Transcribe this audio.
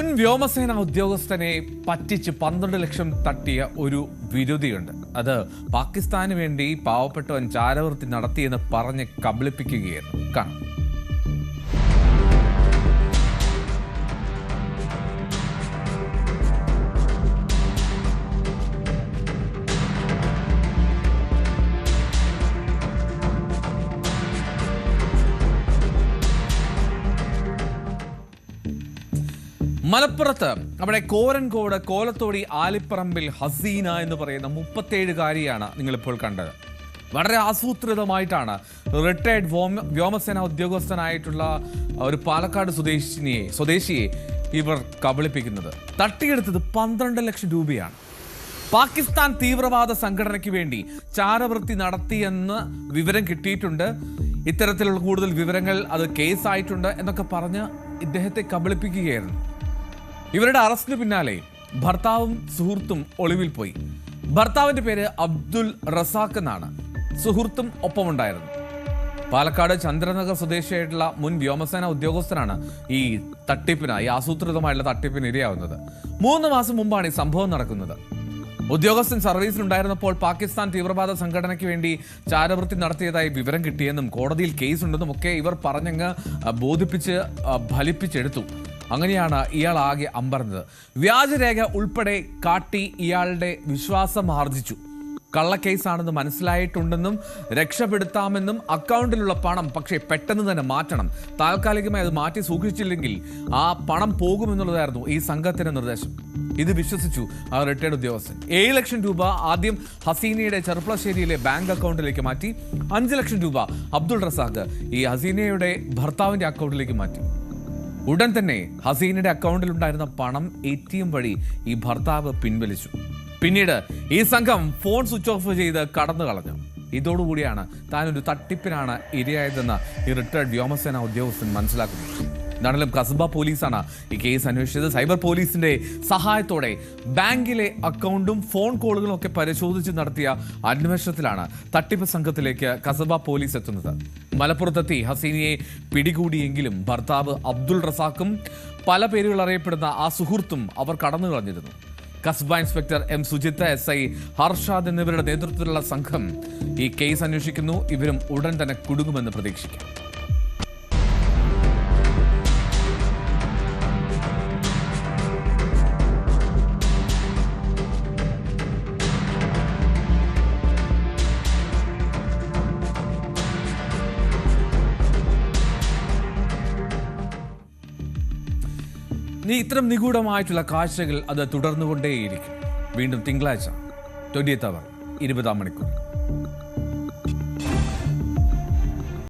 മുൻ വ്യോമസേന ഉദ്യോഗസ്ഥനെ പറ്റിച്ച് 12 ലക്ഷം തട്ടിയ ഒരു വിരോധിയുണ്ട്. അത് പാകിസ്ഥാന് വേണ്ടി പാവപ്പെട്ടവൻ ചാരവൃത്തി നടത്തിയെന്ന് പറഞ്ഞ് കബളിപ്പിക്കുകയായിരുന്നു. കാണാം. മലപ്പുറത്ത് നമ്മുടെ കോരൻകോട് കോലത്തോടി ആലിപ്പറമ്പിൽ ഹസീന എന്ന് പറയുന്ന 37-കാരിയാണ് നിങ്ങളിപ്പോൾ കണ്ടത്. വളരെ ആസൂത്രിതമായിട്ടാണ് റിട്ടയർഡ് വ്യോമസേന ഉദ്യോഗസ്ഥനായിട്ടുള്ള ഒരു പാലക്കാട് സ്വദേശിയെ ഇവർ കബളിപ്പിക്കുന്നത്. തട്ടിയെടുത്തത് 12 ലക്ഷം രൂപയാണ്. പാകിസ്ഥാൻ തീവ്രവാദ സംഘടനയ്ക്ക് വേണ്ടി ചാരവൃത്തി നടത്തിയെന്ന് വിവരം കിട്ടിയിട്ടുണ്ട്. ഇത്തരത്തിലുള്ള കൂടുതൽ വിവരങ്ങൾ അത് കേസായിട്ടുണ്ട് എന്നൊക്കെ പറഞ്ഞ് ഇദ്ദേഹത്തെ കബളിപ്പിക്കുകയായിരുന്നു. ഇവരുടെ അറസ്റ്റിന് പിന്നാലെ ഭർത്താവും സുഹൃത്തും ഒളിവിൽ പോയി. ഭർത്താവിന്റെ പേര് അബ്ദുൾ റസാഖ് എന്നാണ്. സുഹൃത്തും ഒപ്പമുണ്ടായിരുന്നു. പാലക്കാട് ചന്ദ്രനഗർ സ്വദേശിയായിട്ടുള്ള മുൻ വ്യോമസേന ഉദ്യോഗസ്ഥനാണ് ഈ ആസൂത്രിതമായിട്ടുള്ള തട്ടിപ്പിന് ഇരയാവുന്നത്. 3 മാസം മുമ്പാണ് ഈ സംഭവം നടക്കുന്നത്. ഉദ്യോഗസ്ഥൻ സർവീസിലുണ്ടായിരുന്നപ്പോൾ പാകിസ്ഥാൻ തീവ്രവാദ സംഘടനയ്ക്ക് വേണ്ടി ചാരവൃത്തി നടത്തിയതായി വിവരം കിട്ടിയെന്നും കോടതിയിൽ കേസുണ്ടെന്നും ഒക്കെ ഇവർ പറഞ്ഞങ്ങ് ബോധിപ്പിച്ച് ഫലിപ്പിച്ചെടുത്തു. അങ്ങനെയാണ് ഇയാൾ ആകെ അമ്പരന്നത്. വ്യാജരേഖ ഉൾപ്പെടെ കാട്ടി ഇയാളുടെ വിശ്വാസം ആർജിച്ചു. കള്ളക്കേസാണെന്ന് മനസ്സിലായിട്ടുണ്ടെന്നും രക്ഷപ്പെടുത്താമെന്നും അക്കൗണ്ടിലുള്ള പണം പക്ഷേ പെട്ടെന്ന് തന്നെ മാറ്റണം, താൽക്കാലികമായി അത് മാറ്റി സൂക്ഷിച്ചില്ലെങ്കിൽ ആ പണം പോകുമെന്നുള്ളതായിരുന്നു ഈ സംഘത്തിന്റെ നിർദ്ദേശം. ഇത് വിശ്വസിച്ചു ആ റിട്ടയർഡ് ഉദ്യോഗസ്ഥൻ. 7 ലക്ഷം രൂപ ആദ്യം ഹസീനയുടെ ചെറുപ്പളശ്ശേരിയിലെ ബാങ്ക് അക്കൗണ്ടിലേക്ക് മാറ്റി. 5 ലക്ഷം രൂപ അബ്ദുൾ റസാഖ് ഈ ഹസീനയുടെ ഭർത്താവിന്റെ അക്കൗണ്ടിലേക്ക് മാറ്റി. ഉടൻ തന്നെ ഹസീനയുടെ അക്കൗണ്ടിലുണ്ടായിരുന്ന പണം ATM വഴി ഈ ഭർത്താവ് പിൻവലിച്ചു. പിന്നീട് ഈ സംഘം ഫോൺ സ്വിച്ച് ഓഫ് ചെയ്ത് കടന്നു കളഞ്ഞു. ഇതോടുകൂടിയാണ് താനൊരു തട്ടിപ്പിനാണ് ഇരയായതെന്ന് ഈ റിട്ടയർഡ് വ്യോമസേന ഉദ്യോഗസ്ഥൻ മനസ്സിലാക്കുന്നത്. എന്താണെങ്കിലും കസബ പോലീസാണ് ഈ കേസ് അന്വേഷിച്ചത്. സൈബർ പോലീസിന്റെ സഹായത്തോടെ ബാങ്കിലെ അക്കൗണ്ടും ഫോൺ കോളുകളും ഒക്കെ പരിശോധിച്ച് നടത്തിയ അന്വേഷണത്തിലാണ് തട്ടിപ്പ് സംഘത്തിലേക്ക് കസബ പോലീസ് എത്തുന്നത്. മലപ്പുറത്തെത്തി ഹസീനയെ പിടികൂടിയെങ്കിലും ഭർത്താവ് അബ്ദുൾ റസാഖും പല പേരുകൾ അറിയപ്പെടുന്ന ആ സുഹൃത്തും അവർ കടന്നു കളഞ്ഞിരുന്നു. Kasaba inspector M Sujith, SI Harshad എന്നിവരുടെ നേതൃത്വത്തിലുള്ള സംഘം ഈ കേസ് അന്വേഷിക്കുന്നു. ഇവരും ഉടൻ തന്നെ കുടുങ്ങുമെന്ന് പ്രതീക്ഷിക്കാം. ഇത്തരം നിഗൂഢമായിട്ടുള്ള കാഴ്ചകൾ അത് തുടർന്നുകൊണ്ടേയിരിക്കും. വീണ്ടും തിങ്കളാഴ്ച 20th അവർ 20-ാം മണിക്കൂർ.